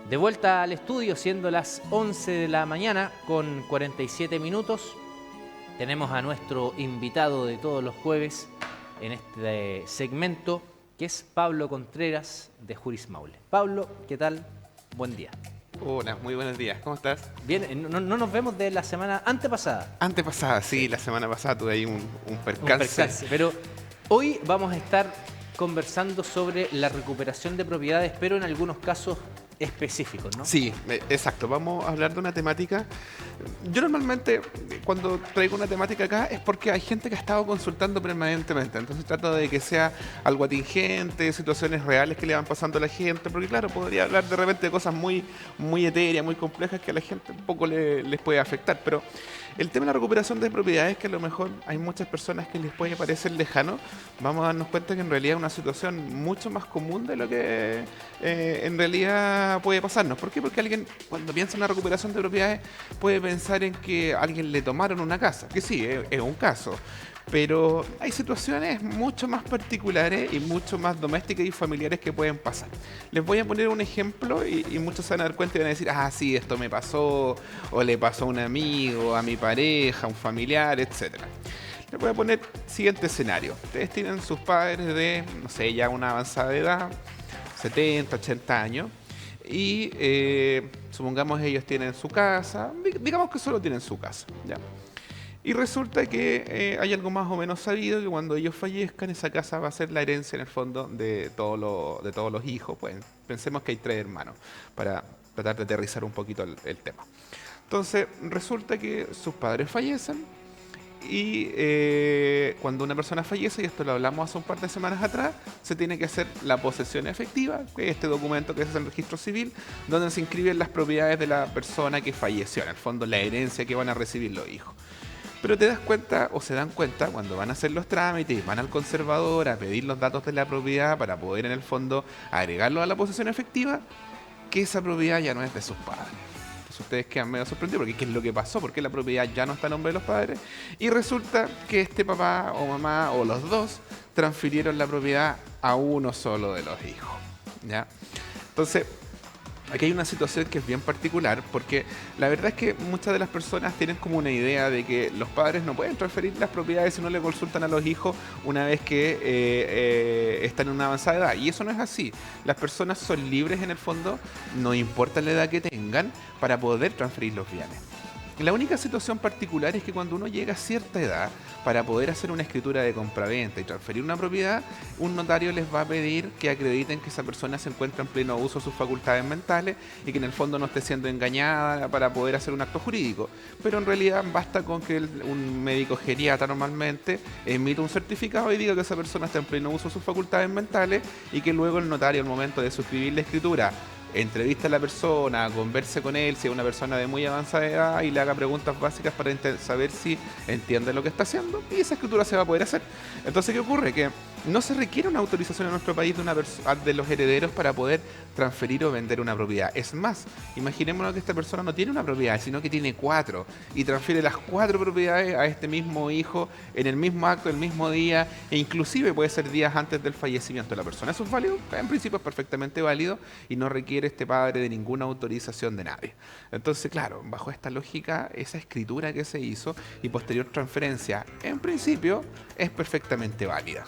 De vuelta al estudio, siendo las 11 de la mañana con 47 minutos. Tenemos a nuestro invitado de todos los jueves en este segmento, que es Pablo Contreras de Juris Maule. Pablo, ¿qué tal? Buen día. Hola, muy buenos días. ¿Cómo estás? Bien, no nos vemos de la semana antepasada. Antepasada, sí, la semana pasada tuve ahí un percance. Pero hoy vamos a estar conversando sobre la recuperación de propiedades, pero en algunos casos específicos, ¿no? Sí, exacto. Vamos a hablar de una temática. Yo normalmente, cuando traigo una temática acá, es porque hay gente que ha estado consultando permanentemente. Entonces trato de que sea algo atingente, situaciones reales que le van pasando a la gente. Porque claro, podría hablar de repente de cosas muy etéreas, muy complejas que a la gente un poco les puede afectar. Pero el tema de la recuperación de propiedades, que a lo mejor hay muchas personas que les puede parecer lejano, vamos a darnos cuenta que en realidad es una situación mucho más común de lo que en realidad puede pasarnos. ¿Por qué? Porque alguien, cuando piensa en la recuperación de propiedades, puede pensar en que a alguien le tomaron una casa, que sí, es un caso. Pero hay situaciones mucho más particulares y mucho más domésticas y familiares que pueden pasar. Les voy a poner un ejemplo y muchos se van a dar cuenta y van a decir, ah, sí, esto me pasó, o le pasó a un amigo, a mi pareja, a un familiar, etc. Les voy a poner el siguiente escenario. Ustedes tienen sus padres de, no sé, ya una avanzada edad, 70, 80 años, y supongamos ellos tienen su casa, digamos que solo tienen su casa, ¿ya? Y resulta que hay algo más o menos sabido, que cuando ellos fallezcan, esa casa va a ser la herencia en el fondo de todos los hijos. Pues pensemos que hay 3 hermanos, para tratar de aterrizar un poquito el tema. Entonces, resulta que sus padres fallecen y cuando una persona fallece, y esto lo hablamos hace un par de semanas atrás, se tiene que hacer la posesión efectiva, que es este documento que se hace en el registro civil, donde se inscriben las propiedades de la persona que falleció, en el fondo la herencia que van a recibir los hijos. Pero te das cuenta, o se dan cuenta, cuando van a hacer los trámites, van al conservador a pedir los datos de la propiedad para poder en el fondo agregarlo a la posesión efectiva, que esa propiedad ya no es de sus padres. Entonces ustedes quedan medio sorprendidos porque ¿qué es lo que pasó? ¿Por qué la propiedad ya no está a nombre de los padres? Y resulta que este papá o mamá o los dos transfirieron la propiedad a uno solo de los hijos, ¿ya? Entonces, aquí hay una situación que es bien particular, porque la verdad es que muchas de las personas tienen como una idea de que los padres no pueden transferir las propiedades si no le consultan a los hijos una vez que están en una avanzada edad. Y eso no es así. Las personas son libres en el fondo, no importa la edad que tengan, para poder transferir los bienes. La única situación particular es que cuando uno llega a cierta edad, para poder hacer una escritura de compraventa y transferir una propiedad, un notario les va a pedir que acrediten que esa persona se encuentra en pleno uso de sus facultades mentales y que en el fondo no esté siendo engañada para poder hacer un acto jurídico. Pero en realidad basta con que un médico geriatra normalmente emita un certificado y diga que esa persona está en pleno uso de sus facultades mentales y que luego el notario al momento de suscribir la escritura entrevista a la persona, converse con él, si es una persona de muy avanzada edad, y le haga preguntas básicas para saber si entiende lo que está haciendo, y esa escritura se va a poder hacer. Entonces, ¿qué ocurre? Que no se requiere una autorización en nuestro país de los herederos para poder transferir o vender una propiedad. Es más, imaginémonos que esta persona no tiene una propiedad, sino que tiene 4, y transfiere las 4 propiedades a este mismo hijo en el mismo acto, el mismo día, e inclusive puede ser días antes del fallecimiento de la persona. ¿Eso es válido? En principio es perfectamente válido y no requiere este padre de ninguna autorización de nadie. Entonces, claro, bajo esta lógica, esa escritura que se hizo y posterior transferencia, en principio, es perfectamente válida.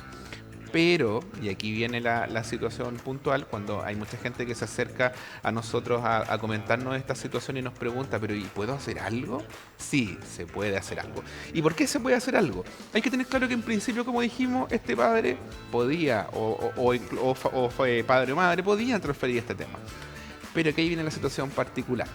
Pero, y aquí viene la situación puntual, cuando hay mucha gente que se acerca a nosotros a comentarnos esta situación y nos pregunta, pero ¿y puedo hacer algo? Sí, se puede hacer algo. ¿Y por qué se puede hacer algo? Hay que tener claro que en principio, como dijimos, este padre podía, o fue padre o madre, podían transferir este tema. Pero aquí viene la situación particular.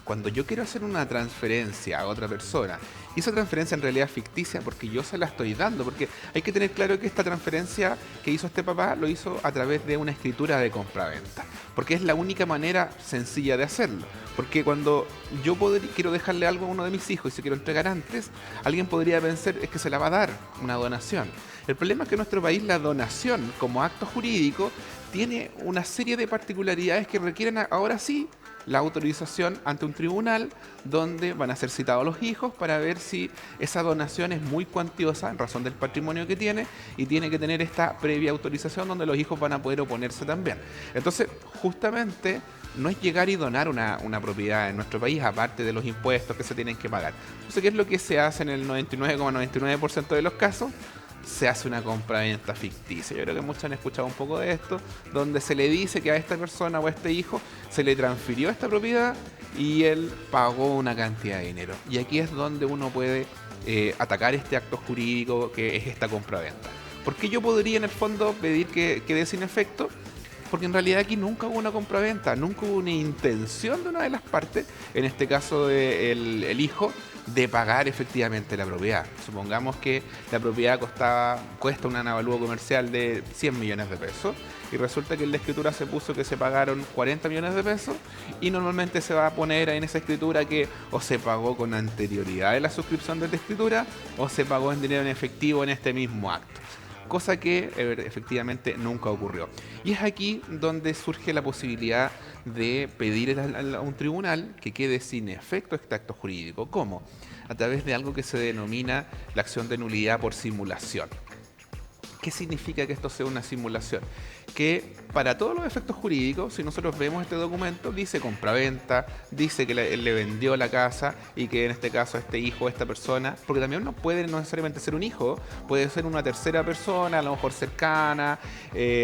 Cuando yo quiero hacer una transferencia a otra persona, y esa transferencia en realidad es ficticia porque yo se la estoy dando, porque hay que tener claro que esta transferencia que hizo este papá lo hizo a través de una escritura de compraventa, porque es la única manera sencilla de hacerlo. Porque cuando yo quiero dejarle algo a uno de mis hijos y se quiero entregar antes, alguien podría pensar es que se la va a dar una donación. El problema es que en nuestro país la donación como acto jurídico tiene una serie de particularidades que requieren ahora sí la autorización ante un tribunal donde van a ser citados los hijos para ver si esa donación es muy cuantiosa en razón del patrimonio que tiene y tiene que tener esta previa autorización donde los hijos van a poder oponerse también. Entonces, justamente no es llegar y donar una propiedad en nuestro país, aparte de los impuestos que se tienen que pagar. Entonces, ¿qué es lo que se hace en el 99,99% de los casos? Se hace una compraventa ficticia. Yo creo que muchos han escuchado un poco de esto, donde se le dice que a esta persona o a este hijo se le transfirió esta propiedad y él pagó una cantidad de dinero. Y aquí es donde uno puede atacar este acto jurídico que es esta compraventa. ¿Por qué yo podría en el fondo pedir que quede sin efecto? Porque en realidad aquí nunca hubo una compraventa, nunca hubo una intención de una de las partes, en este caso el hijo, de pagar efectivamente la propiedad. Supongamos que la propiedad cuesta un avalúo comercial de 100 millones de pesos y resulta que en la escritura se puso que se pagaron 40 millones de pesos y normalmente se va a poner en esa escritura que o se pagó con anterioridad de la suscripción de la escritura o se pagó en dinero en efectivo en este mismo acto. Cosa que efectivamente nunca ocurrió. Y es aquí donde surge la posibilidad de pedir a un tribunal que quede sin efecto este acto jurídico. ¿Cómo? A través de algo que se denomina la acción de nulidad por simulación. ¿Qué significa que esto sea una simulación? Que para todos los efectos jurídicos, si nosotros vemos este documento, dice compraventa, dice que él le vendió la casa y que en este caso este hijo, esta persona, porque también no puede no necesariamente ser un hijo, puede ser una tercera persona, a lo mejor cercana,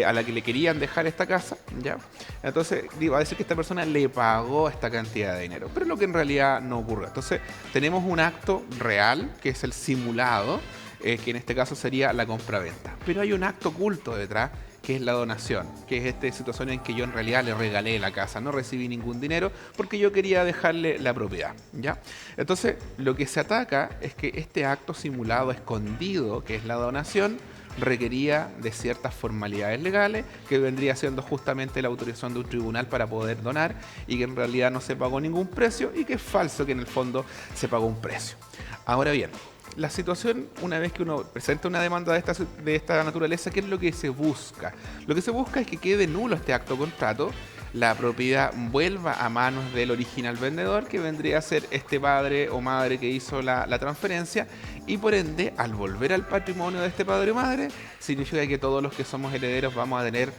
a la que le querían dejar esta casa, ¿ya? Entonces va a decir que esta persona le pagó esta cantidad de dinero, pero lo que en realidad no ocurre. Entonces tenemos un acto real, que es el simulado, que en este caso sería la compraventa. Pero hay un acto oculto detrás, que es la donación, que es esta situación en que yo en realidad le regalé la casa, no recibí ningún dinero porque yo quería dejarle la propiedad, ¿ya? Entonces, lo que se ataca es que este acto simulado escondido, que es la donación, requería de ciertas formalidades legales, que vendría siendo justamente la autorización de un tribunal para poder donar y que en realidad no se pagó ningún precio y que es falso que en el fondo se pagó un precio. Ahora bien, la situación, una vez que uno presenta una demanda de esta naturaleza, ¿qué es lo que se busca? Lo que se busca es que quede nulo este acto contrato, la propiedad vuelva a manos del original vendedor, que vendría a ser este padre o madre que hizo la transferencia, y por ende, al volver al patrimonio de este padre o madre, significa que todos los que somos herederos vamos a tener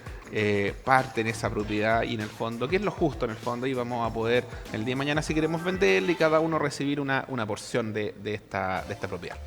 parte en esa propiedad y en el fondo, que es lo justo en el fondo, y vamos a poder el día de mañana, si queremos venderle, y cada uno recibir una porción de esta propiedad.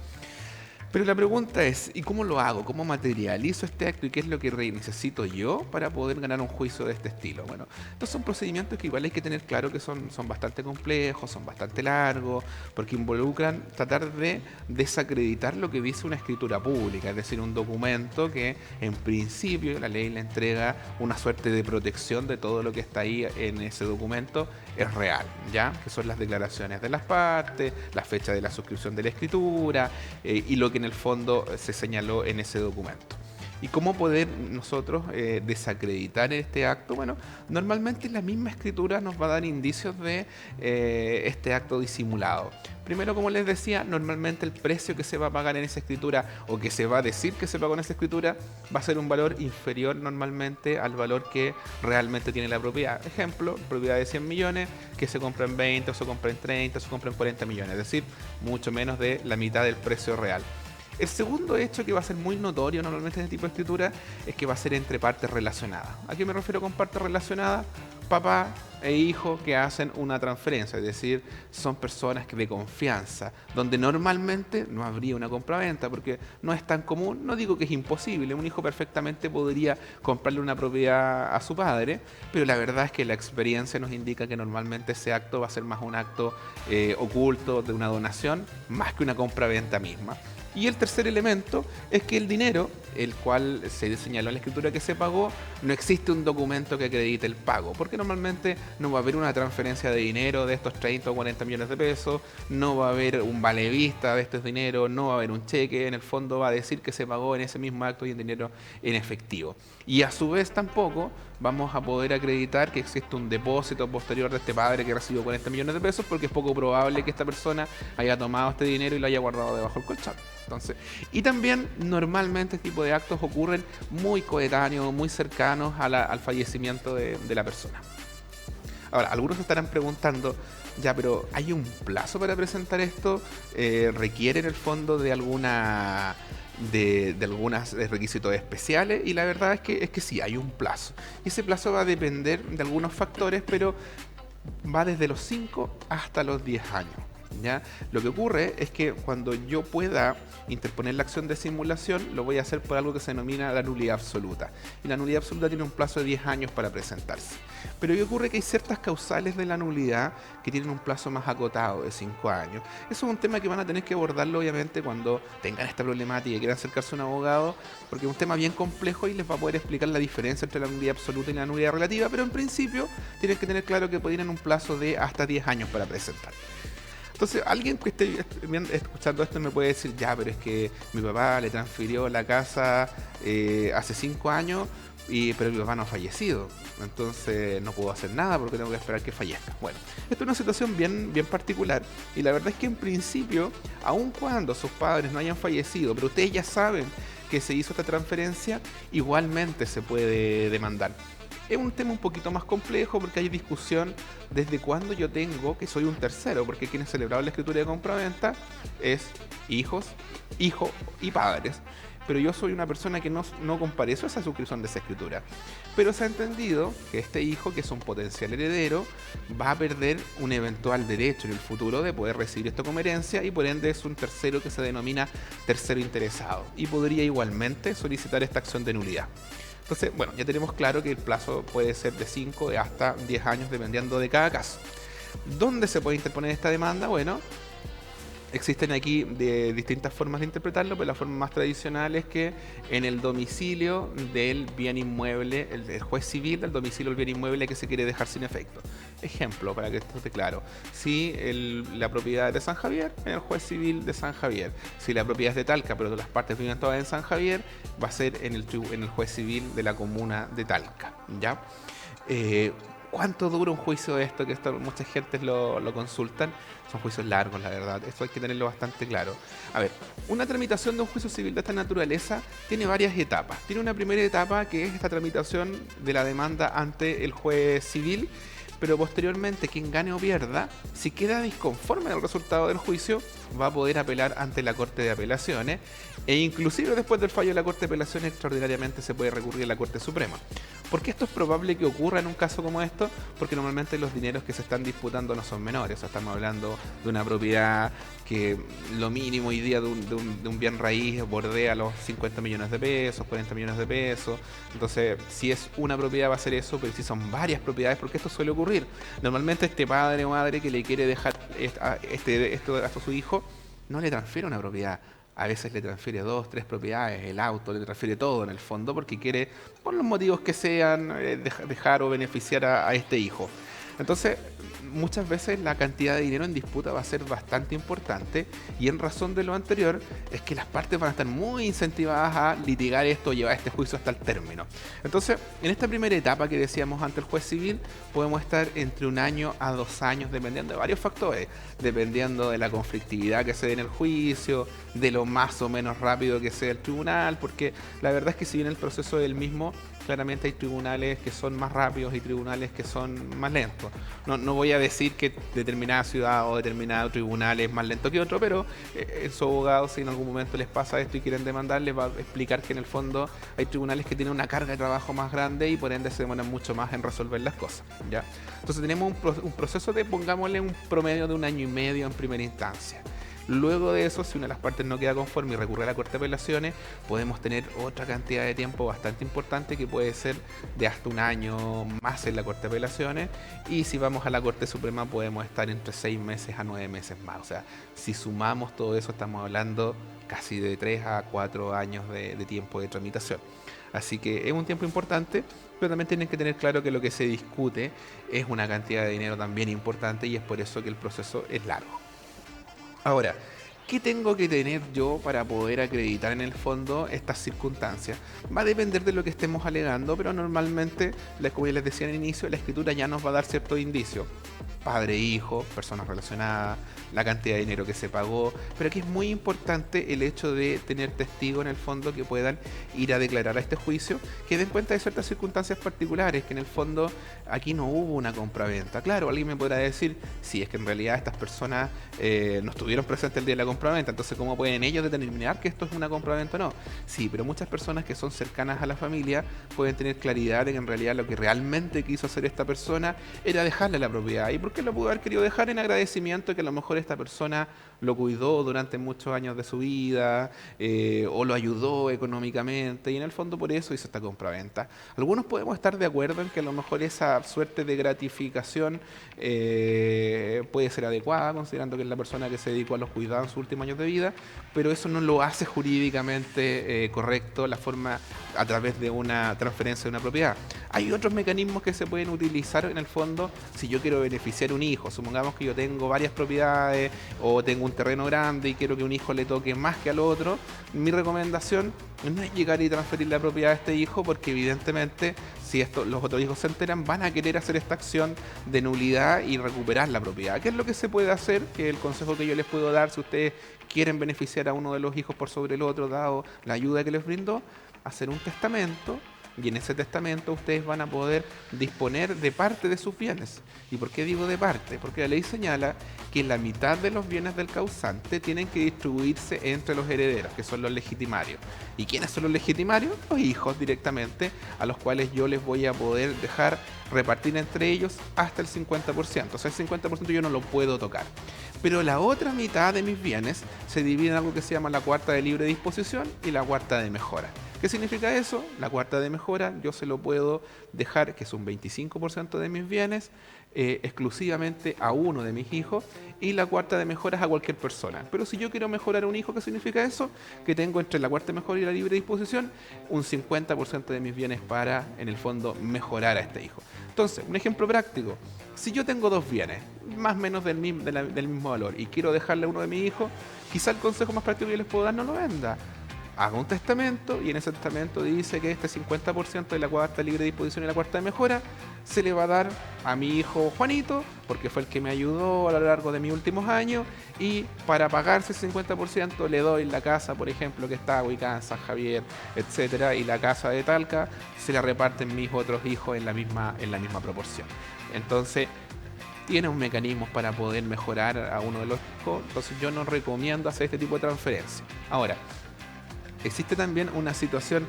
Pero la pregunta es, ¿y cómo lo hago? ¿Cómo materializo este acto? ¿Y qué es lo que necesito yo para poder ganar un juicio de este estilo? Bueno, estos son procedimientos que igual hay que tener claro que son bastante complejos, son bastante largos, porque involucran tratar de desacreditar lo que dice una escritura pública, es decir, un documento que en principio la ley le entrega una suerte de protección de todo lo que está ahí en ese documento es real, ¿ya? Que son las declaraciones de las partes, la fecha de la suscripción de la escritura y lo que en el fondo se señaló en ese documento. ¿Y cómo poder nosotros desacreditar este acto? Bueno, normalmente la misma escritura nos va a dar indicios de este acto disimulado. Primero, como les decía, normalmente el precio que se va a pagar en esa escritura o que se va a decir que se pagó en esa escritura va a ser un valor inferior normalmente al valor que realmente tiene la propiedad. Ejemplo, propiedad de 100 millones que se compra en 20 o se compra en 30 o se compra en 40 millones, es decir, mucho menos de la mitad del precio real. El segundo hecho que va a ser muy notorio normalmente en este tipo de escritura es que va a ser entre partes relacionadas. ¿A qué me refiero con partes relacionadas? Papá e hijo que hacen una transferencia, es decir, son personas de confianza, donde normalmente no habría una compraventa, porque no es tan común, no digo que es imposible, un hijo perfectamente podría comprarle una propiedad a su padre, pero la verdad es que la experiencia nos indica que normalmente ese acto va a ser más un acto oculto de una donación, más que una compraventa misma. Y el tercer elemento es que el dinero, el cual se señaló en la escritura que se pagó, no existe un documento que acredite el pago, porque normalmente no va a haber una transferencia de dinero de estos 30 o 40 millones de pesos, no va a haber un vale vista de estos dinero, no va a haber un cheque, en el fondo va a decir que se pagó en ese mismo acto y en dinero en efectivo. Y a su vez tampoco vamos a poder acreditar que existe un depósito posterior de este padre que recibió 40 millones de pesos, porque es poco probable que esta persona haya tomado este dinero y lo haya guardado debajo del colchón. Entonces, y también normalmente este tipo de actos ocurren muy coetáneos, muy cercanos al fallecimiento de la persona. Ahora, algunos se estarán preguntando, ya, pero ¿hay un plazo para presentar esto? ¿Requiere en el fondo de alguna de algunos requisitos especiales? Y la verdad es que sí, hay un plazo. Y ese plazo va a depender de algunos factores, pero va desde los 5 hasta los 10 años. ¿Ya? Lo que ocurre es que cuando yo pueda interponer la acción de simulación, lo voy a hacer por algo que se denomina la nulidad absoluta. Y la nulidad absoluta tiene un plazo de 10 años para presentarse. Pero ¿qué ocurre? Que hay ciertas causales de la nulidad que tienen un plazo más acotado de 5 años. Eso es un tema que van a tener que abordarlo obviamente cuando tengan esta problemática y quieran acercarse a un abogado, porque es un tema bien complejo y les va a poder explicar la diferencia entre la nulidad absoluta y la nulidad relativa, pero en principio tienen que tener claro que tienen un plazo de hasta 10 años para presentar. Entonces, alguien que esté escuchando esto me puede decir, ya, pero es que mi papá le transfirió la casa hace 5 años, pero mi papá no ha fallecido. Entonces no puedo hacer nada porque tengo que esperar que fallezca. Bueno, esto es una situación bien particular. Y la verdad es que en principio, aun cuando sus padres no hayan fallecido, pero ustedes ya saben que se hizo esta transferencia, igualmente se puede demandar. Es un tema un poquito más complejo porque hay discusión desde cuándo yo tengo que soy un tercero, porque quienes celebraban la escritura de compra-venta es hijos, hijo y padres. Pero yo soy una persona que no compareció a esa suscripción de esa escritura. Pero se ha entendido que este hijo, que es un potencial heredero, va a perder un eventual derecho en el futuro de poder recibir esto como herencia y por ende es un tercero que se denomina tercero interesado y podría igualmente solicitar esta acción de nulidad. Entonces, bueno, ya tenemos claro que el plazo puede ser de 5 hasta 10 años dependiendo de cada caso. ¿Dónde se puede interponer esta demanda? Bueno, existen aquí de distintas formas de interpretarlo, pero la forma más tradicional es que en el domicilio del bien inmueble, el juez civil del domicilio del bien inmueble que se quiere dejar sin efecto. Ejemplo, para que esto esté claro. Si la propiedad es de San Javier, en el juez civil de San Javier. Si la propiedad es de Talca, pero las partes viven todas en San Javier, va a ser en el juez civil de la comuna de Talca. ¿Ya? ¿Cuánto dura un juicio de esto? Que mucha gente lo consultan. Son juicios largos, la verdad. Esto hay que tenerlo bastante claro. A ver, una tramitación de un juicio civil de esta naturaleza tiene varias etapas. Tiene una primera etapa que es esta tramitación de la demanda ante el juez civil, pero posteriormente quien gane o pierda, si queda disconforme del resultado del juicio, va a poder apelar ante la Corte de Apelaciones e inclusive después del fallo de la Corte de Apelaciones extraordinariamente se puede recurrir a la Corte Suprema. ¿Por qué esto es probable que ocurra en un caso como esto? Porque normalmente los dineros que se están disputando no son menores. O sea, estamos hablando de una propiedad que lo mínimo hoy día de un bien raíz bordea los 50 millones de pesos, 40 millones de pesos. Entonces, si es una propiedad va a ser eso, pero si son varias propiedades, porque esto suele ocurrir. Normalmente este padre o madre que le quiere dejar esto a su hijo, no le transfiere una propiedad. A veces le transfiere 2, 3 propiedades, el auto, le transfiere todo en el fondo porque quiere, por los motivos que sean, dejar o beneficiar a este hijo. Entonces, muchas veces la cantidad de dinero en disputa va a ser bastante importante y en razón de lo anterior es que las partes van a estar muy incentivadas a litigar esto, llevar este juicio hasta el término. Entonces, en esta primera etapa que decíamos ante el juez civil, podemos estar entre 1 año a 2 años, dependiendo de varios factores, dependiendo de la conflictividad que se dé en el juicio, de lo más o menos rápido que sea el tribunal, porque la verdad es que si bien el proceso es el mismo, claramente hay tribunales que son más rápidos y tribunales que son más lentos. No voy a decir que determinada ciudad o determinado tribunal es más lento que otro, pero su abogado, si en algún momento les pasa esto y quieren demandar, les va a explicar que en el fondo hay tribunales que tienen una carga de trabajo más grande y por ende se demoran mucho más en resolver las cosas, ¿ya? Entonces tenemos un proceso de, pongámosle, un promedio de 1 año y medio en primera instancia. Luego de eso, si una de las partes no queda conforme y recurre a la Corte de Apelaciones, podemos tener otra cantidad de tiempo bastante importante que puede ser de hasta 1 año más en la Corte de Apelaciones, y si vamos a la Corte Suprema podemos estar entre 6 meses a 9 meses más. O sea, si sumamos todo eso estamos hablando casi de 3 a 4 años de tiempo de tramitación. Así que es un tiempo importante, pero también tienen que tener claro que lo que se discute es una cantidad de dinero también importante y es por eso que el proceso es largo. Ahora, ¿Qué tengo que tener yo para poder acreditar en el fondo estas circunstancias? Va a depender de lo que estemos alegando, pero normalmente, como ya les decía al inicio, la escritura ya nos va a dar ciertos indicios. Padre, hijo, personas relacionadas, la cantidad de dinero que se pagó, pero aquí es muy importante el hecho de tener testigos en el fondo que puedan ir a declarar a este juicio, que den cuenta de ciertas circunstancias particulares, que en el fondo aquí no hubo una compraventa. Claro, alguien me podrá decir, si es que en realidad estas personas no estuvieron presentes el día de la compraventa, entonces ¿cómo pueden ellos determinar que esto es una compraventa o no? Sí, pero muchas personas que son cercanas a la familia pueden tener claridad de que en realidad lo que realmente quiso hacer esta persona era dejarle la propiedad. ¿Y por qué lo pudo haber querido dejar? En agradecimiento que a lo mejor esta persona lo cuidó durante muchos años de su vida, o lo ayudó económicamente, y en el fondo por eso hizo esta compraventa. Algunos podemos estar de acuerdo en que a lo mejor esa suerte de gratificación puede ser adecuada, considerando que es la persona que se dedicó a los cuidados en sus últimos años de vida, pero eso no lo hace jurídicamente correcto la forma a través de una transferencia de una propiedad. Hay otros mecanismos que se pueden utilizar en el fondo si yo quiero beneficiar a un hijo. Supongamos que yo tengo varias propiedades o tengo un terreno grande y quiero que un hijo le toque más que al otro. Mi recomendación no es llegar y transferir la propiedad a este hijo, porque evidentemente si los otros hijos se enteran van a querer hacer esta acción de nulidad y recuperar la propiedad. ¿Qué es lo que se puede hacer? Que el consejo que yo les puedo dar si ustedes quieren beneficiar a uno de los hijos por sobre el otro, dado la ayuda que les brindó, hacer un testamento. Y en ese testamento ustedes van a poder disponer de parte de sus bienes. ¿Y por qué digo de parte? Porque la ley señala que la mitad de los bienes del causante tienen que distribuirse entre los herederos, que son los legitimarios. ¿Y quiénes son los legitimarios? Los hijos directamente, a los cuales yo les voy a poder dejar repartir entre ellos hasta el 50%. O sea, el 50% yo no lo puedo tocar. Pero la otra mitad de mis bienes se divide en algo que se llama la cuarta de libre disposición y la cuarta de mejora. ¿Qué significa eso? La cuarta de mejora yo se lo puedo dejar, que es un 25% de mis bienes, exclusivamente a uno de mis hijos, y la cuarta de mejora a cualquier persona. Pero si yo quiero mejorar a un hijo, ¿qué significa eso? Que tengo entre la cuarta de mejora y la libre disposición un 50% de mis bienes para, en el fondo, mejorar a este hijo. Entonces, un ejemplo práctico. Si yo tengo dos bienes, más o menos del mismo valor, y quiero dejarle a uno de mis hijos, quizá el consejo más práctico que les puedo dar: no lo venda. Haga un testamento, y en ese testamento dice que este 50% de la cuarta libre disposición y la cuarta de mejora se le va a dar a mi hijo Juanito, porque fue el que me ayudó a lo largo de mis últimos años, y para pagarse ese 50% le doy la casa, por ejemplo, que está ubicada en San Javier, etcétera, y la casa de Talca se la reparten mis otros hijos en la misma proporción. Entonces, tiene un mecanismo para poder mejorar a uno de los hijos. Entonces yo no recomiendo hacer este tipo de transferencia. Ahora, existe también una situación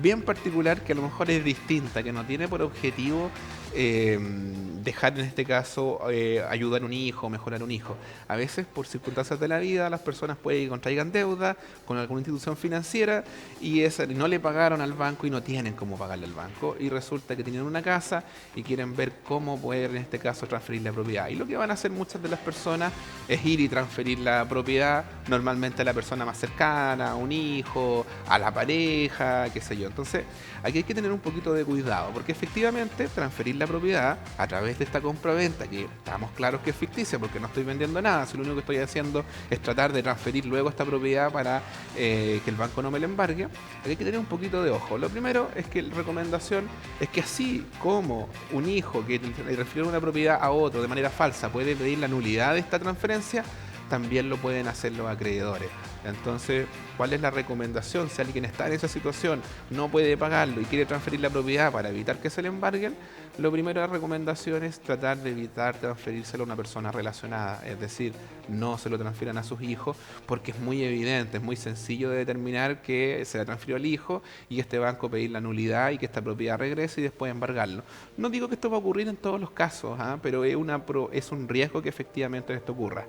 bien particular que a lo mejor es distinta, que no tiene por objetivo dejar, en este caso, ayudar a un hijo, mejorar a un hijo. A veces, por circunstancias de la vida, las personas pueden que contraigan deuda con alguna institución financiera y no le pagaron al banco y no tienen cómo pagarle al banco, y resulta que tienen una casa y quieren ver cómo poder, en este caso, transferir la propiedad. Y lo que van a hacer muchas de las personas es ir y transferir la propiedad normalmente a la persona más cercana, a un hijo, a la pareja, qué sé yo. Entonces, aquí hay que tener un poquito de cuidado, porque efectivamente transferir la propiedad a través de esta compraventa, que estamos claros que es ficticia porque no estoy vendiendo nada, si lo único que estoy haciendo es tratar de transferir luego esta propiedad para que el banco no me la embargue, hay que tener un poquito de ojo. Lo primero es que la recomendación es que, así como un hijo que le refiere una propiedad a otro de manera falsa puede pedir la nulidad de esta transferencia, también lo pueden hacer los acreedores. Entonces, ¿cuál es la recomendación? Si alguien está en esa situación, no puede pagarlo y quiere transferir la propiedad para evitar que se le embarguen, lo primero, la recomendación es tratar de evitar transferírselo a una persona relacionada. Es decir, no se lo transfieran a sus hijos, porque es muy evidente, es muy sencillo de determinar que se la transfirió al hijo y este banco pedir la nulidad y que esta propiedad regrese y después embargarlo. No digo que esto va a ocurrir en todos los casos, pero es un riesgo que efectivamente esto ocurra.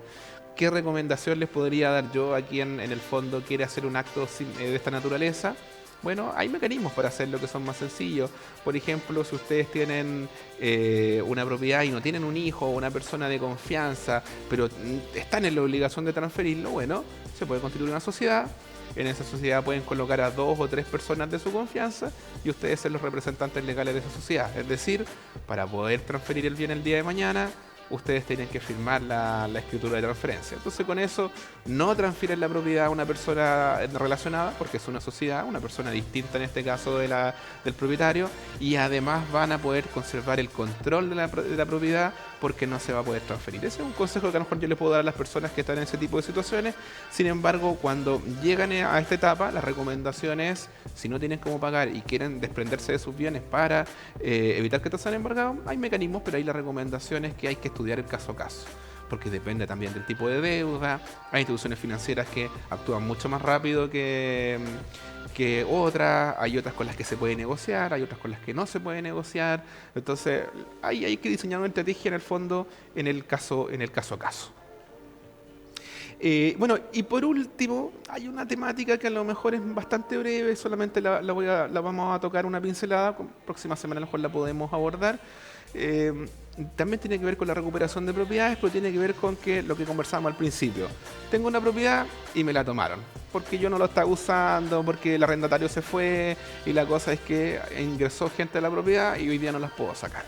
¿Qué recomendación les podría dar yo a quien en el fondo quiere hacer un acto de esta naturaleza? Bueno, hay mecanismos para hacerlo que son más sencillos. Por ejemplo, si ustedes tienen una propiedad y no tienen un hijo o una persona de confianza, pero están en la obligación de transferirlo, bueno, se puede constituir una sociedad. En esa sociedad pueden colocar a 2 o 3 personas de su confianza y ustedes ser los representantes legales de esa sociedad. Es decir, para poder transferir el bien el día de mañana, ustedes tienen que firmar la escritura de transferencia. Entonces con eso no transfieren la propiedad a una persona relacionada, porque es una sociedad, una persona distinta en este caso del propietario, y además van a poder conservar el control de la propiedad porque no se va a poder transferir. Ese es un consejo que a lo mejor yo les puedo dar a las personas que están en ese tipo de situaciones. Sin embargo, cuando llegan a esta etapa, la recomendación es, si no tienen cómo pagar y quieren desprenderse de sus bienes para evitar que te sean embargados, hay mecanismos, pero ahí la recomendación es que hay que estudiar el caso a caso, porque depende también del tipo de deuda. Hay instituciones financieras que actúan mucho más rápido que otras, hay otras con las que se puede negociar, hay otras con las que no se puede negociar. Entonces hay que diseñar una estrategia en el fondo en el caso a caso. Bueno, y por último, hay una temática que a lo mejor es bastante breve, solamente la vamos a tocar una pincelada, próxima semana a lo mejor la podemos abordar. También tiene que ver con la recuperación de propiedades, pero tiene que ver con lo que conversábamos al principio. Tengo una propiedad y me la tomaron, porque yo no lo estaba usando, porque el arrendatario se fue, y la cosa es que ingresó gente a la propiedad y hoy día no las puedo sacar.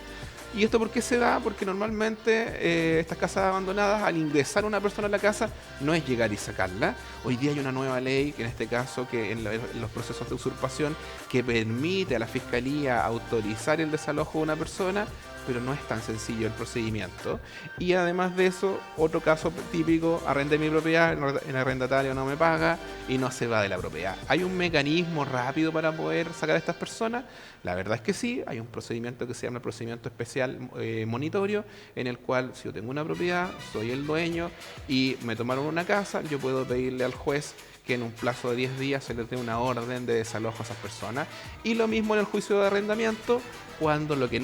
¿Y esto por qué se da? Porque normalmente estas casas abandonadas, al ingresar una persona a la casa, no es llegar y sacarla. Hoy día hay una nueva ley, que en este caso, que en los procesos de usurpación, que permite a la Fiscalía autorizar el desalojo de una persona, pero no es tan sencillo el procedimiento. Y además de eso, otro caso típico, arrendé mi propiedad, el arrendatario no me paga y no se va de la propiedad. ¿Hay un mecanismo rápido para poder sacar a estas personas? La verdad es que sí, hay un procedimiento que se llama el procedimiento especial monitorio, en el cual si yo tengo una propiedad, soy el dueño y me tomaron una casa, yo puedo pedirle al juez que en un plazo de 10 días se les dé una orden de desalojo a esas personas. Y lo mismo en el juicio de arrendamiento, cuando lo que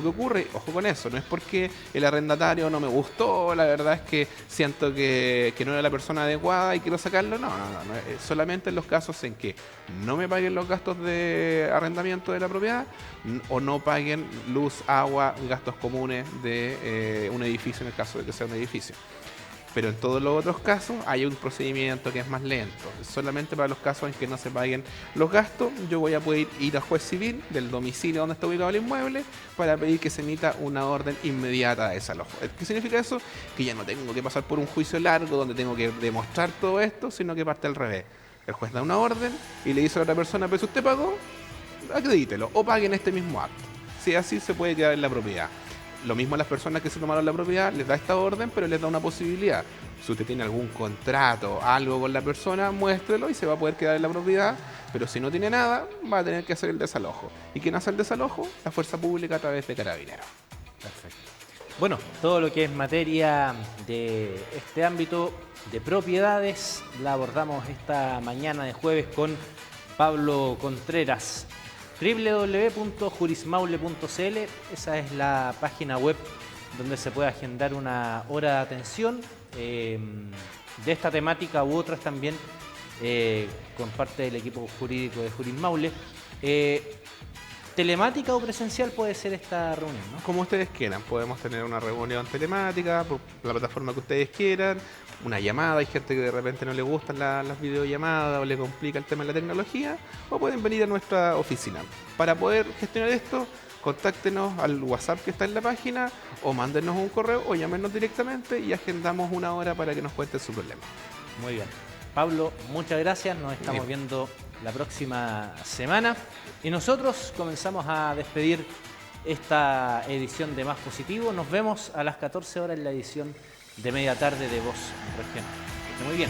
ocurre, ojo con eso, no es porque el arrendatario no me gustó, la verdad es que siento que no era la persona adecuada y quiero sacarlo, no, solamente en los casos en que no me paguen los gastos de arrendamiento de la propiedad o no paguen luz, agua, gastos comunes de un edificio, en el caso de que sea un edificio. Pero en todos los otros casos hay un procedimiento que es más lento. Solamente para los casos en que no se paguen los gastos, yo voy a poder ir al juez civil del domicilio donde está ubicado el inmueble para pedir que se emita una orden inmediata de desalojo. ¿Qué significa eso? Que ya no tengo que pasar por un juicio largo donde tengo que demostrar todo esto, sino que parte al revés. El juez da una orden y le dice a la otra persona, pero si usted pagó, acredítelo o pague en este mismo acto. Si así se puede quedar en la propiedad. Lo mismo a las personas que se tomaron la propiedad, les da esta orden, pero les da una posibilidad. Si usted tiene algún contrato, algo con la persona, muéstrelo y se va a poder quedar en la propiedad. Pero si no tiene nada, va a tener que hacer el desalojo. ¿Y quién hace el desalojo? La fuerza pública a través de Carabineros. Perfecto. Bueno, todo lo que es materia de este ámbito de propiedades la abordamos esta mañana de jueves con Pablo Contreras. www.jurismaule.cl, esa es la página web donde se puede agendar una hora de atención de esta temática u otras también con parte del equipo jurídico de Jurismaule. ¿Telemática o presencial puede ser esta reunión, no? Como ustedes quieran, podemos tener una reunión telemática por la plataforma que ustedes quieran, una llamada, hay gente que de repente no le gustan las videollamadas o le complica el tema de la tecnología, o pueden venir a nuestra oficina. Para poder gestionar esto, contáctenos al WhatsApp que está en la página, o mándenos un correo o llámenos directamente y agendamos una hora para que nos cuenten su problema. Muy bien. Pablo, muchas gracias, nos estamos viendo la próxima semana y nosotros comenzamos a despedir esta edición de Más Positivo. Nos vemos a las 14 horas en la edición de media tarde de Voz Regional. Muy bien.